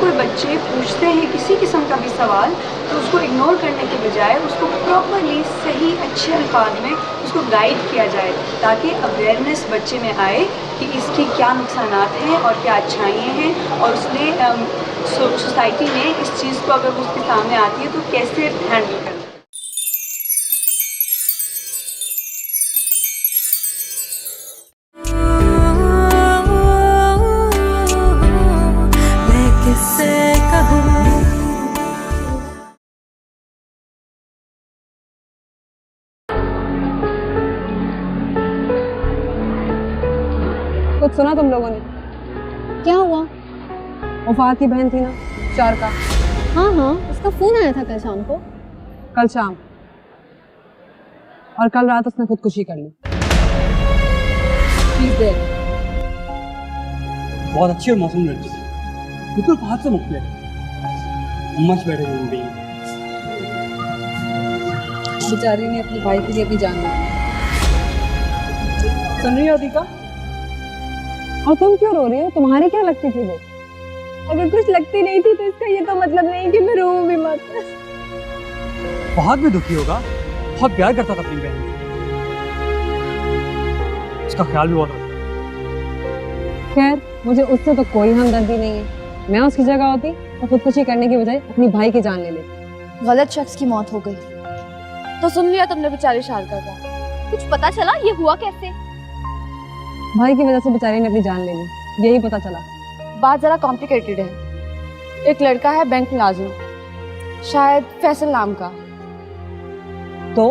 कोई बच्चे पूछते हैं किसी किस्म का भी सवाल तो उसको इग्नोर करने के बजाय उसको प्रॉपरली सही अच्छे अल्फाज में उसको गाइड किया जाए ताकि अवेयरनेस बच्चे में आए कि इसकी क्या नुकसानात हैं और क्या अच्छाइयाँ हैं और उसने सोसाइटी में इस चीज़ को अगर उसके सामने आती है तो कैसे हैंडल करना। कुछ सुना तुम लोगों ने? क्या हुआ? वो फहद की बहन थी ना, शारका। हाँ हाँ, उसका फोन आया था कल शाम को। कल शाम और कल रात उसने खुदकुशी कर ली। बहुत अच्छी और मौसम लड़की थी, बिल्कुल फहद से मुख्तलिफ। मच बैठे हुए बेचारी ने अपने भाई के लिए अपनी जान दी। सुन रही हो दीका? और तुम क्यों रो रही हो? तुम्हारी क्या लगती थी वो? अगर कुछ लगती नहीं थी तो इसका ये तो मतलब नहीं कि मैं रोऊं भी मत। फहद भी दुखी होगा, बहुत प्यार करता था अपनी बहन से, उसका ख्याल भी बहुत रखता। खैर, मुझे उससे तो कोई हमदर्दी नहीं है। मैं उसकी जगह होती तो खुदकुशी करने की बजाय अपनी भाई की जान ले लेती। गलत शख्स की मौत हो गई। तो सुन लिया तुमने बेचारी शारका का? कुछ पता चला ये हुआ कैसे? भाई की वजह से बेचारी ने अपनी जान ले ली, यही पता चला। बात जरा कॉम्प्लिकेटेड है। एक लड़का है बैंक मुलाजिम, शायद फैसल नाम का। तो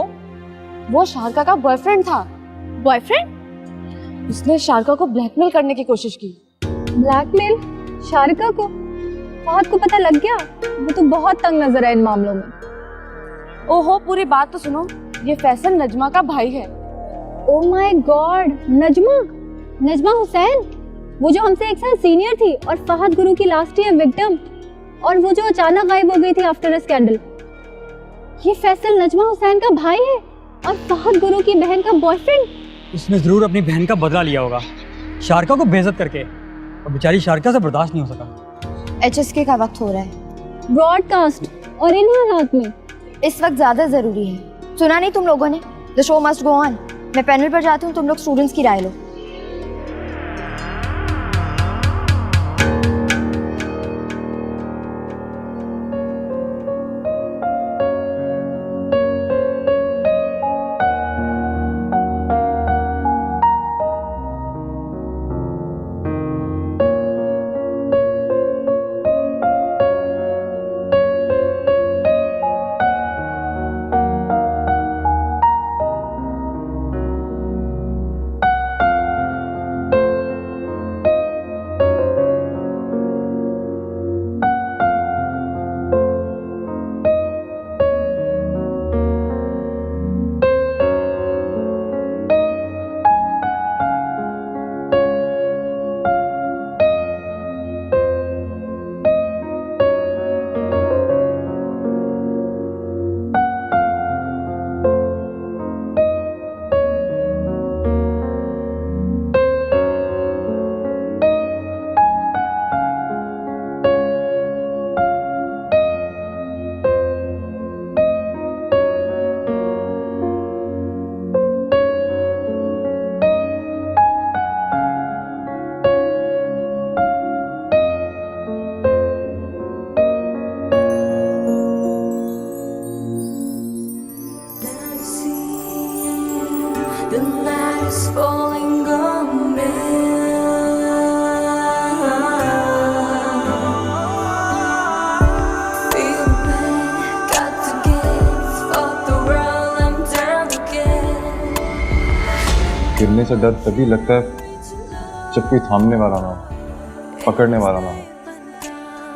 वो शारका का बॉयफ्रेंड था। बॉयफ्रेंड? उसने शारका को ब्लैकमेल करने की कोशिश की। ब्लैकमेल? शारका को? फहद को पता लग गया? वो तो बहुत तंग नजर है इन मामलों में। ओहो, पूरी बात तो सुनो। ये फैसल नजमा का भाई है। Oh my God, Najma? Najma Hussain? वो जो हमसे एक साल सीनियर थी और फहद गुरु की लास्ट ईयर विक्टिम, और वो जो अचानक गायब हो गई थी आफ्टर अ स्कैंडल। ये फैसल नजमा हुसैन का भाई है और फहद गुरु की बहन का बॉयफ्रेंड। उसने जरूर अपनी बहन का बदला लिया होगा, शारका को बेइज्जत करके, और बेचारी शारका से बर्दाश्त नहीं हो सका। HSK का वक्त हो रहा है। ब्रॉडकास्ट, और इन हालात में इस वक्त ज्यादा जरूरी है। सुना नहीं तुम लोगों ने? The show must go on. मैं पैनल पर जाती हूँ, तुम लोग स्टूडेंट्स की राय लो। गिरने से डर तभी लगता है जब कोई थामने वाला ना हो, पकड़ने वाला ना हो।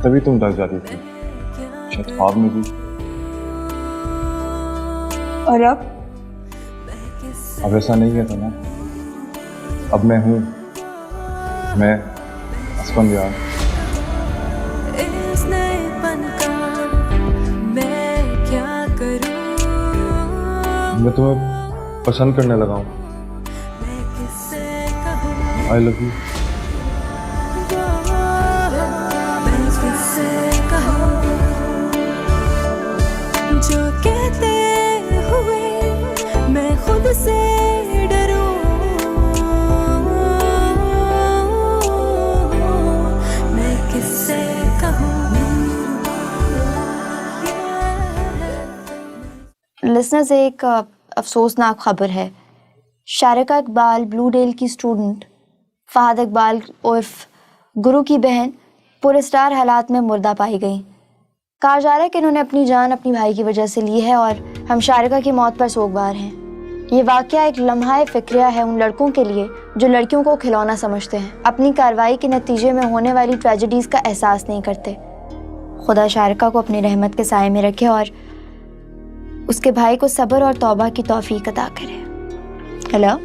तभी तुम डर जाती थी, शायद ख्वाब में भी। और अब ऐसा नहीं है ना। अब मैं हूँ, मैं असफन यार। मैं तुम्हें पसंद करने लगा हूँ। I love you. किससे डरूं, मैं किससे कहूँ। लिसनर्स, एक अफसोसनाक खबर है। शारिका इकबाल ब्लू डेल की स्टूडेंट फहद इकबाल उर्फ गुरु की बहन पुरस्कार हालात में मुर्दा पाई गई। कहा जा रहा है कि इन्होंने अपनी जान अपनी भाई की वजह से ली है और हम शारिका की मौत पर सोगवार हैं। ये वाक़या एक लम्हा फ़िक्रिया है उन लड़कों के लिए जो लड़कियों को खिलौना समझते हैं, अपनी कार्रवाई के नतीजे में होने वाली ट्रेजेडीज़ का एहसास नहीं करते। खुदा शारिका को अपनी रहमत के साए में रखे और उसके भाई को सब्र और तौबा की तौफीक अता करे। हेलो,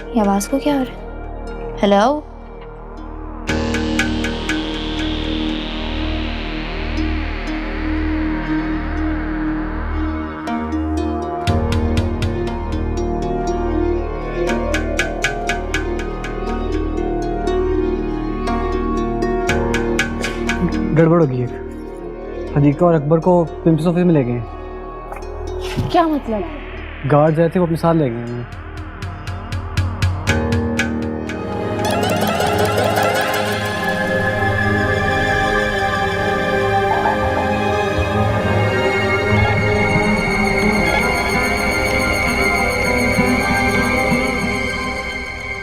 ये आवाज़ को क्या हो रहा है? हेलो, गड़बड़ होगी एक। हदीका और अकबर को प्रिंसिपल ऑफिस में ले गए। क्या मतलब? गार्ड आए थे, वो अपने साथ ले गए हैं।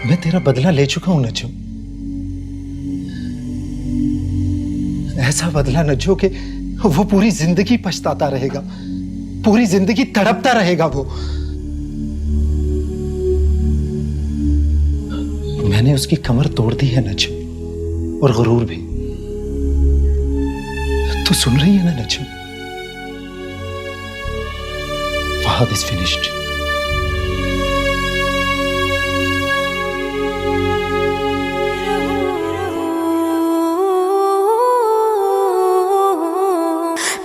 मैं तेरा बदला ले चुका हूं नज्जो। ऐसा बदला नज्जो कि वो पूरी जिंदगी पछताता रहेगा, पूरी जिंदगी तड़पता रहेगा वो। मैंने उसकी कमर तोड़ दी है नज्जो, और गुरूर भी। तू सुन रही है ना नज्जो? Fahad is finished.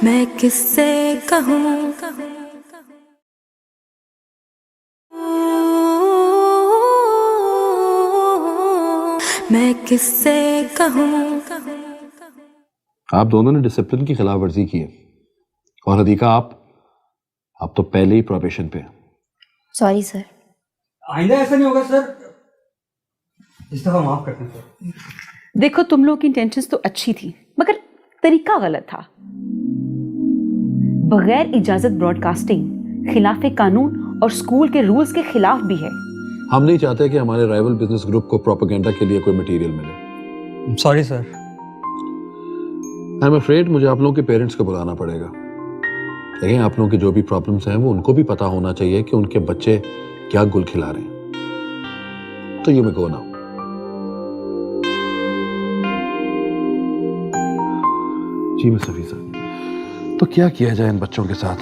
मैं किससे कहूँ, मैं किससे कहूँ। आप दोनों ने डिसिप्लिन की खिलाफ वर्जी की है, और हदीका आप तो पहले ही प्रोबेशन पे। Sorry sir. आइंदा ऐसा नहीं होगा सर, इस दफा माफ करते हैं सर। देखो, तुम लोग की इंटेंशंस तो अच्छी थी, मगर तरीका गलत था। बगैर इजाजत ब्रॉडकास्टिंग खिलाफ कानून और स्कूल के रूल्स के खिलाफ भी है। हम नहीं चाहते कि हमारे राइवल बिजनेस ग्रुप को प्रोपेगेंडा के लिए कोई मटेरियल मिले। Sorry sir. I am afraid मुझे आप लोगों के पेरेंट्स को बुलाना पड़ेगा। देखें, आप लोगों की जो भी प्रॉब्लम्स हैं वो उनको भी पता होना चाहिए कि उनके बच्चे क्या गुल खिला रहे हैं। तो यू मे गो नाउ। जी मिस हफीजा, तो क्या किया जाए इन बच्चों के साथ?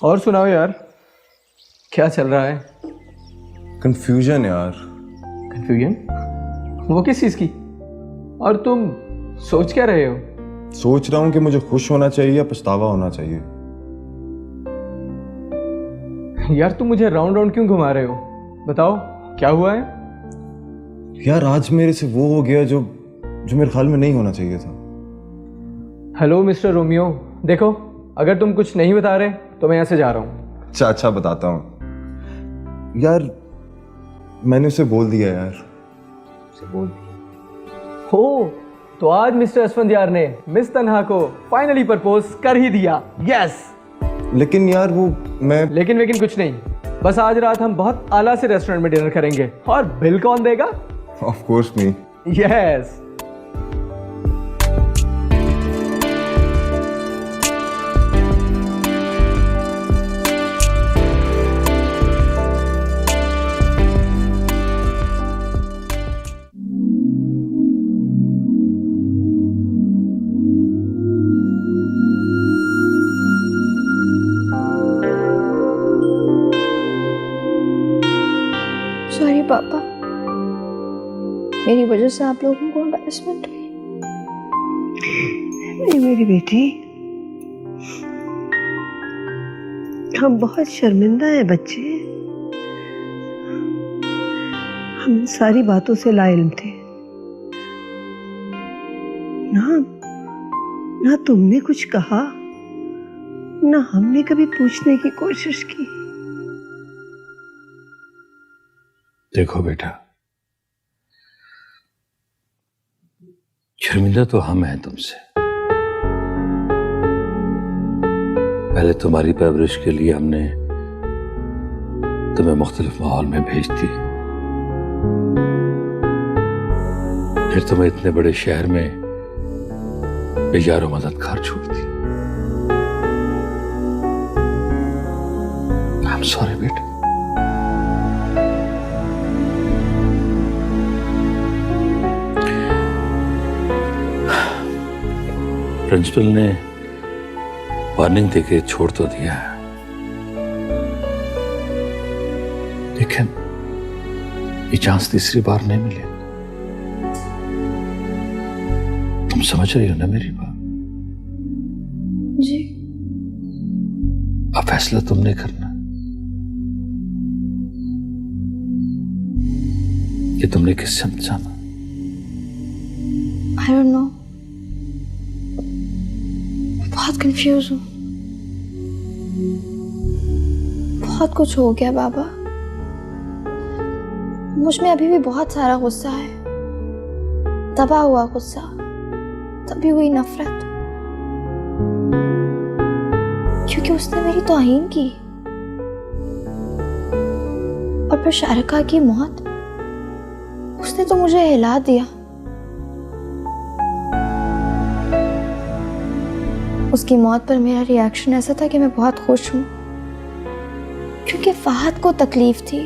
और सुनाओ यार, क्या चल रहा है? कंफ्यूजन यार। कंफ्यूजन? वो किस चीज की? और तुम सोच क्या रहे हो? सोच रहा हूँ कि मुझे खुश होना चाहिए या पछतावा होना चाहिए। यार तुम मुझे राउंड राउंड क्यों घुमा रहे हो? बताओ क्या हुआ है? यार आज मेरे से वो हो गया जो मेरे ख्याल में नहीं होना चाहिए था। हेलो मिस्टर रोमियो, देखो अगर तुम कुछ नहीं बता रहे तो मैं यहाँ से जा रहा हूँ। अच्छा बताता हूँ यार, मैंने उसे बोल दिया यार। उसे बोल दिया। हो तो आज मिस्टर असफंदियार ने मिस तन्हा को फाइनली प्रपोज कर ही दिया। यस। लेकिन यार वो मैं लेकिन कुछ नहीं, बस आज रात हम बहुत आला से रेस्टोरेंट में डिनर करेंगे। और बिल कौन देगा? Of course me. Yes. Sorry पापा, मेरी वजह से आप लोगों को एम्बैरेसमेंट हुई। नहीं मेरी बेटी, हम बहुत शर्मिंदा हैं बच्चे। हम इन सारी बातों से लाइल्म थे ना तुमने कुछ कहा, ना हमने कभी पूछने की कोशिश की। देखो बेटा, शर्मिंदा तो हम हैं तुमसे। पहले तुम्हारी परवरिश के लिए हमने तुम्हें मुख्तलिफ माहौल में भेज दी, फिर तुम्हें इतने बड़े शहर में बेजारो मददगार छोड़ दी। आई एम सॉरी बेटा। प्रिंसिपल ने वार्निंग देके छोड़ तो दिया है, लेकिन ये चांस तीसरी बार नहीं मिले। तुम समझ रही हो ना मेरी बात? जी। अब फैसला तुमने करना कि तुमने किससे जाना। I don't know, बहुत कंफ्यूज हूँ। बहुत कुछ हो गया बाबा, मुझ में अभी भी बहुत सारा गुस्सा है, दबा हुआ गुस्सा, तभी हुई नफरत, क्योंकि उसने मेरी तौहीन की। और फिर शारिका की मौत, उसने तो मुझे हिला दिया। उसकी मौत पर मेरा रिएक्शन ऐसा था कि मैं बहुत खुश हूं, क्योंकि फहद को तकलीफ थी।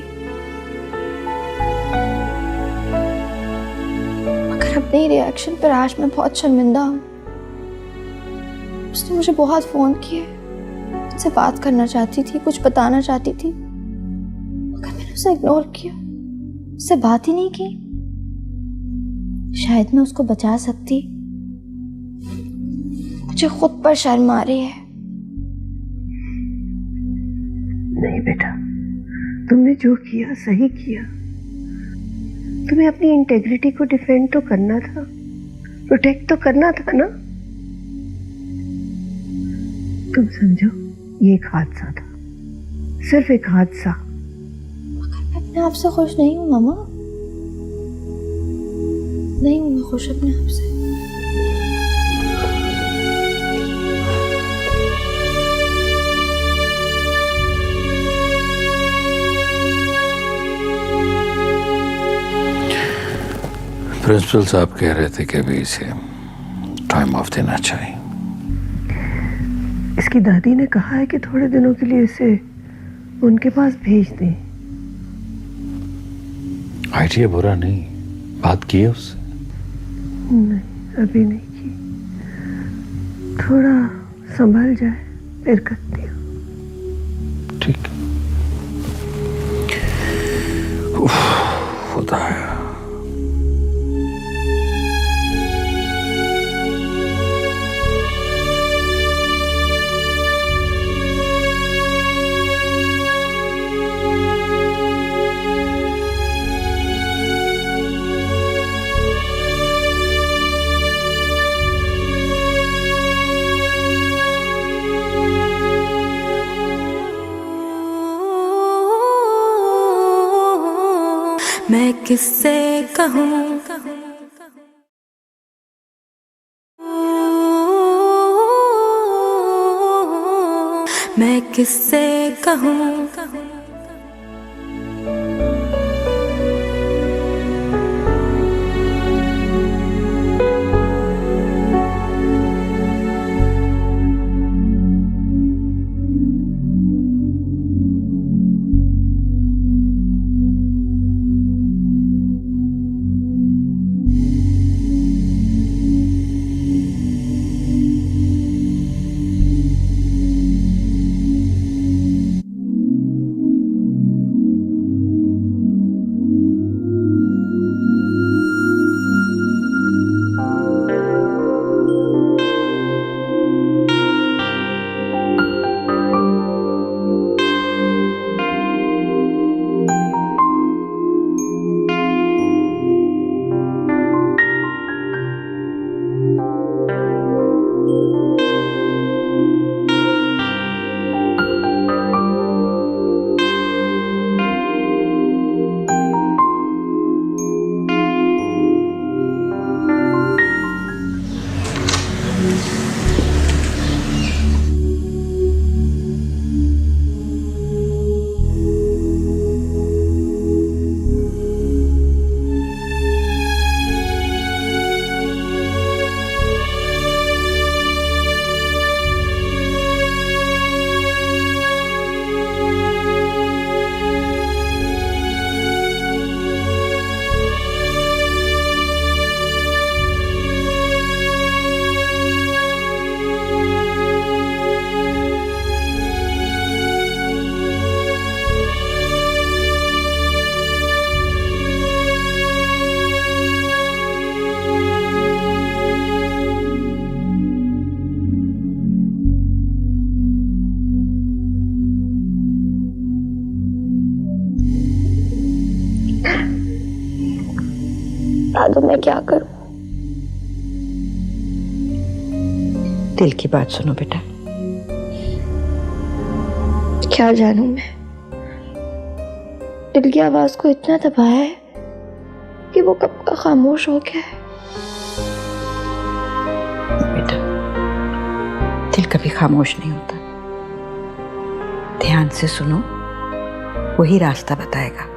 मगर अपने रिएक्शन पर आज मैं बहुत शर्मिंदा हूं। उसने मुझे बहुत फोन किए, मुझसे बात करना चाहती थी, कुछ बताना चाहती थी, मगर मैंने उसे इग्नोर किया, उससे बात ही नहीं की। शायद मैं उसको बचा सकती, मुझे खुद पर शर्म आ रही है। नहीं बेटा, तुमने जो किया सही किया। तुम्हें अपनी इंटेग्रिटी को डिफेंड तो करना था, प्रोटेक्ट तो करना था ना। तुम समझो ये एक हादसा था, सिर्फ एक हादसा। मगर मैं अपने आप से खुश नहीं हूँ मामा, नहीं हूँ मैं खुश अपने आप से। प्रिंसिपल साहब कह रहे थे कि अभी इसे टाइम ऑफ देना चाहिए। इसकी दादी ने कहा है कि थोड़े दिनों के लिए इसे उनके पास भेज दें। आइडिया बुरा नहीं, बात की है उससे? नहीं, अभी नहीं की, थोड़ा संभल जाए फिर करती हूँ। ठीक उफ, होता है। मैं किससे कहूँ मैं किससे कहूँ दादू मैं क्या करूं? दिल की बात सुनो बेटा। क्या जानूं मैं? दिल की आवाज को इतना दबाया है कि वो कब का खामोश हो गया है। बेटा दिल कभी खामोश नहीं होता, ध्यान से सुनो, वही रास्ता बताएगा।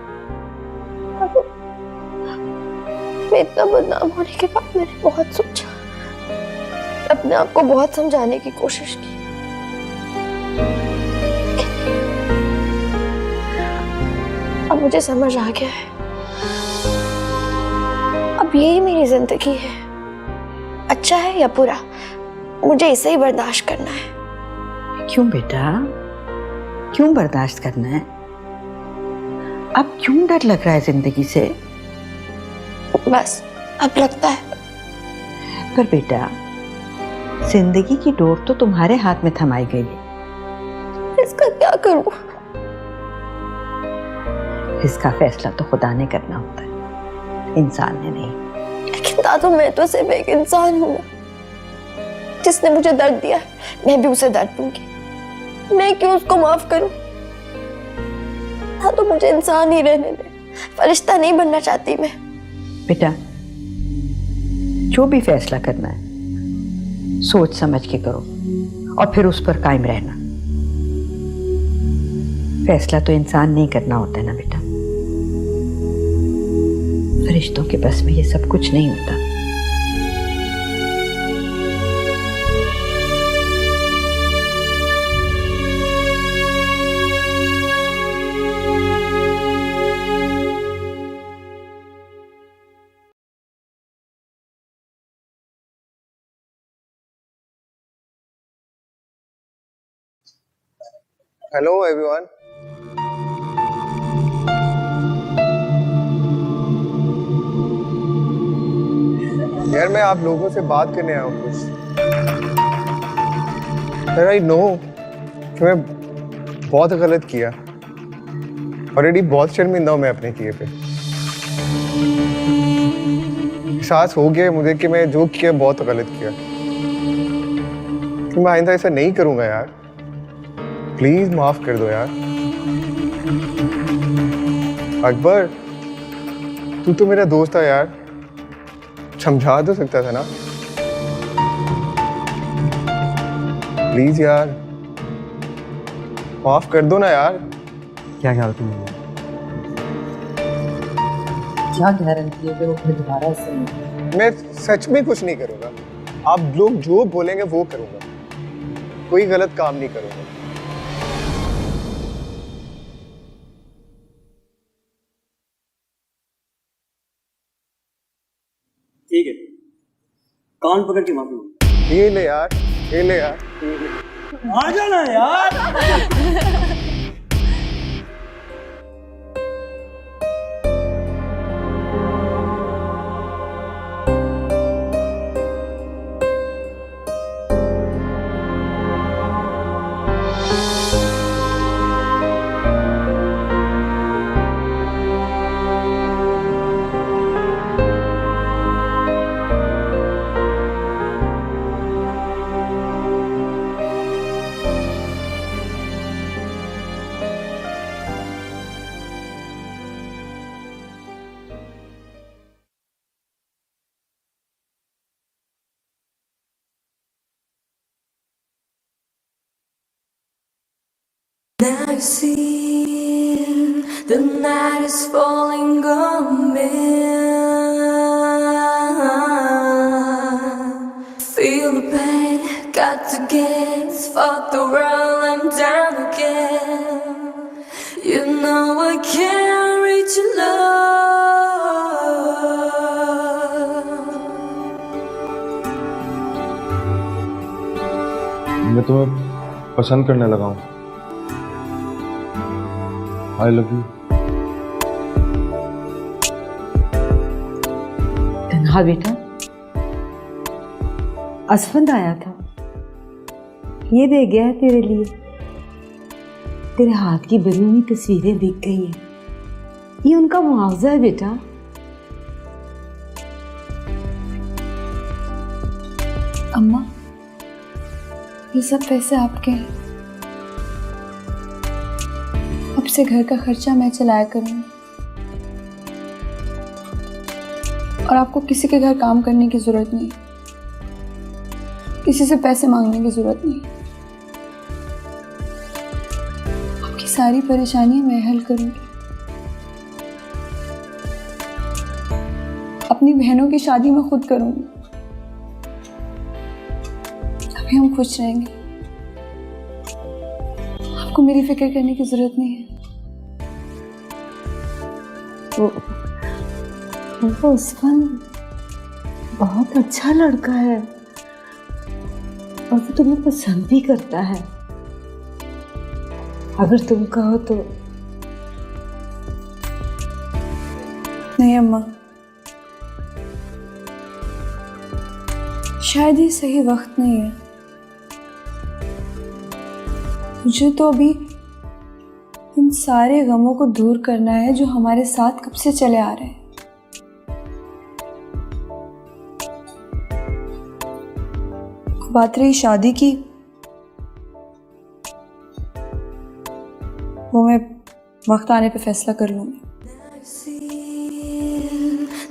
मैं इतना बदनाम होने के बाद मैंने बहुत सोचा, अपने आप को बहुत समझाने की कोशिश की, अब मुझे समझ आ गया है, अब यही मेरी जिंदगी है। अच्छा है या बुरा, मुझे इसे ही बर्दाश्त करना है। क्यों बेटा, क्यों बर्दाश्त करना है? अब क्यों डर लग रहा है जिंदगी से? बस अब लगता है। पर बेटा जिंदगी की डोर तो तुम्हारे हाथ में थमाई गई है, इसका क्या करूं? इसका फैसला तो खुदा ने करना होता है, इंसान ने नहीं। लेकिन दादू मैं तो सिर्फ एक इंसान हूं, जिसने मुझे दर्द दिया है, मैं भी उसे दर्द दूंगी। मैं क्यों उसको माफ करूं? दादू मुझे इंसान ही रहने दे, फरिश्ता नहीं बनना चाहती मैं। बेटा जो भी फैसला करना है सोच समझ के करो और फिर उस पर कायम रहना। फैसला तो इंसान नहीं करना होता है ना बेटा, फरिश्तों के बस में ये सब कुछ नहीं होता। Hello everyone, यार मैं आप लोगों से बात करने आया हूँ कुछ। यार आई नो कि मैं बहुत गलत किया, ऑलरेडी बहुत शर्मिंदा हूँ मैं अपने किए पे। एहसास हो गया मुझे कि मैं जो किया बहुत गलत किया, कि मैं आइंदा ऐसा नहीं करूँगा यार। प्लीज माफ कर दो यार। अकबर तू तो मेरा दोस्त था यार, समझा तो सकता था ना। प्लीज यार माफ कर दो ना यार। क्या ख्याल तुम्हें? क्या गारंटी है कि वो फिर दोबारा ऐसे नहीं? मैं सच में कुछ नहीं करूंगा, आप लोग जो बोलेंगे वो करूंगा, कोई गलत काम नहीं करूंगा। ठीक है, कान पकड़ के माफी मांग। ये ले यार, ये ले यार, आ जाना यार। Now you see the night is falling on me. Feel the pain, got to get fuck the world, I'm down again. You know I can't reach your love. मैं तुम्हें पसंद करने लगा हूँ। I love you. तन्हा बेटा, असफंद आया था, ये दे गया है तेरे लिए। तेरे हाथ की बनी हुई तस्वीरें बिक गई हैं, ये उनका मुआवजा है बेटा। अम्मा, ये सब पैसे आपके हैं, अब से घर का खर्चा मैं चलाया करूंगी और आपको किसी के घर काम करने की जरूरत नहीं, किसी से पैसे मांगने की जरूरत नहीं। आपकी सारी परेशानियां मैं हल करूंगी। अपनी बहनों की शादी मैं खुद करूंगी, अभी हम खुश रहेंगे, आपको मेरी फिक्र करने की जरूरत नहीं है। वो उसफन बहुत अच्छा लड़का है और वो तुम्हें पसंद भी करता है। अगर तुम कहो तो। नहीं अम्मा, शायद ये सही वक्त नहीं है। मुझे तो अभी इन सारे गमों को दूर करना है जो हमारे साथ कब से चले आ रहे हैं। बात रही शादी की, वो मैं वक्त आने पे फैसला कर लूंगी।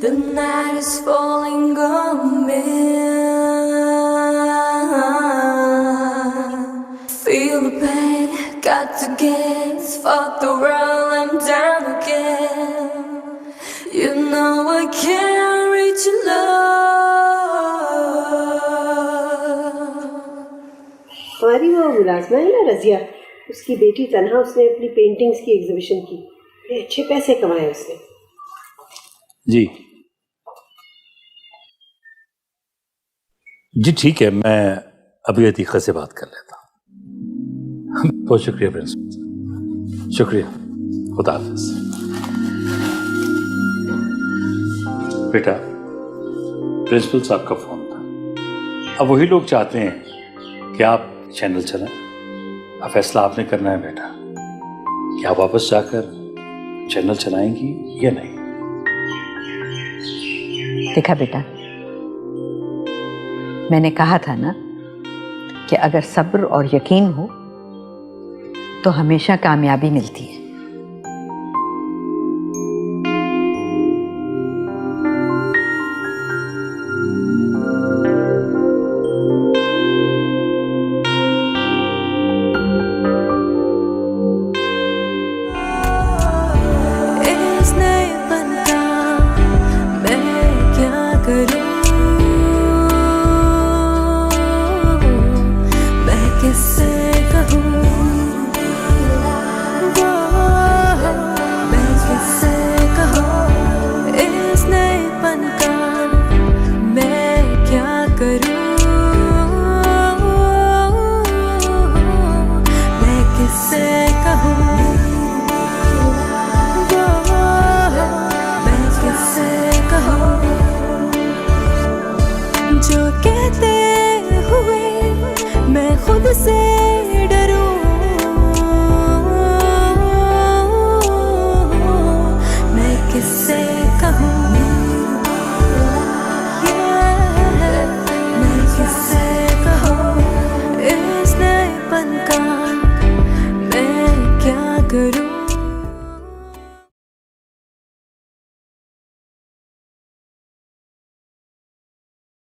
The night is falling on me. Feel the pain, got to get fuck the world, I'm down again. You know I can't reach your love. हमारी वो मुलाजमा है ना रजिया, उसकी बेटी तन्हा, उसने अपनी पेंटिंग्स की एग्जीबिशन की, बड़े अच्छे पैसे कमाए उसने। जी जी ठीक है, मैं अभी अतीक़ा से बात कर लेता हूँ। बहुत शुक्रिया प्रिंसिपल, शुक्रिया, खुदा हाफ़िज़। बेटा प्रिंसिपल साहब का फोन था। अब वही लोग चाहते हैं कि आप चैनल चलाएं। अब फैसला आपने करना है बेटा कि आप वापस जाकर चैनल चलाएंगी या नहीं। देखा बेटा, मैंने कहा था ना कि अगर सब्र और यकीन हो तो हमेशा कामयाबी मिलती है। जो कहते हुए मैं खुद से